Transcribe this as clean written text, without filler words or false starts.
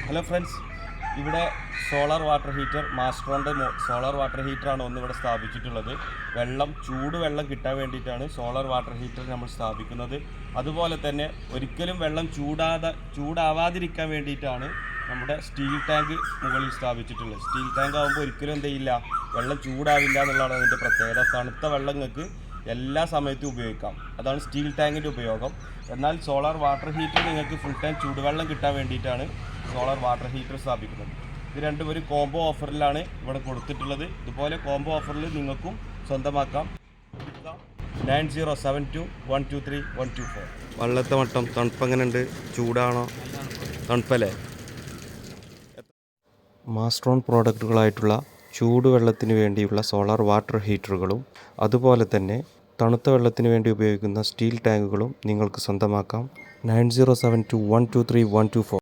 Hello friends, ഇവിടെ solar water heater മാസ്ട്രോണിൻ്റെ solar water ഹീറ്ററാണ് ഇവിടെ സ്ഥാപിച്ചിട്ടുള്ളത്. ചൂടുവെള്ളം കിട്ടാൻ വേണ്ടിയിട്ടാണ് സോളാർ വാട്ടർ ഹീറ്റർ നമ്മൾ സ്ഥാപിക്കുന്നത്. അതുപോലെ തന്നെ ഒരിക്കലും വെള്ളം ചൂടാവാതിരിക്കാൻ വേണ്ടിയിട്ടാണ് നമ്മുടെ സ്റ്റീൽ ടാങ്ക് മുകളിൽ സ്ഥാപിച്ചിട്ടുള്ളത്. സ്റ്റീൽ ടാങ്ക് ആകുമ്പോൾ ഒരിക്കലും എന്ത് ചെയ്യില്ല, വെള്ളം ചൂടാവില്ല എന്നുള്ളതാണ് അതിൻ്റെ പ്രത്യേകത. തണുത്ത വെള്ളം നിങ്ങൾക്ക് എല്ലാ സമയത്തും ഉപയോഗിക്കാം. അതാണ് സ്റ്റീൽ ടാങ്കിൻ്റെ ഉപയോഗം. എന്നാൽ സോളാർ വാട്ടർ ഹീറ്റർ നിങ്ങൾക്ക് ഫുൾ ടൈം ചൂടുവെള്ളം കിട്ടാൻ വേണ്ടിയിട്ടാണ് സോളാർ വാട്ടർ ഹീറ്റർ സ്ഥാപിക്കുന്നത്. ഇത് രണ്ടും ഒരു കോംബോ ഓഫറിലാണ് ഇവിടെ കൊടുത്തിട്ടുള്ളത്. ഇതുപോലെ കോംബോ ഓഫറിൽ നിങ്ങൾക്കും സ്വന്തമാക്കാം. 9072123124. വെള്ളത്തെ മട്ടം തണുപ്പെങ്ങനെയുണ്ട്? ചൂടാണോ? തണുപ്പല്ലേ? മാസ്ട്രോൺ പ്രോഡക്റ്റുകളായിട്ടുള്ള ചൂടുവെള്ളത്തിന് വേണ്ടിയുള്ള സോളാർ വാട്ടർ ഹീറ്ററുകളും അതുപോലെ തന്നെ തണുത്ത വെള്ളത്തിന് വേണ്ടി ഉപയോഗിക്കുന്ന സ്റ്റീൽ ടാങ്കുകളും നിങ്ങൾക്ക് സ്വന്തമാക്കാം. 9072123124.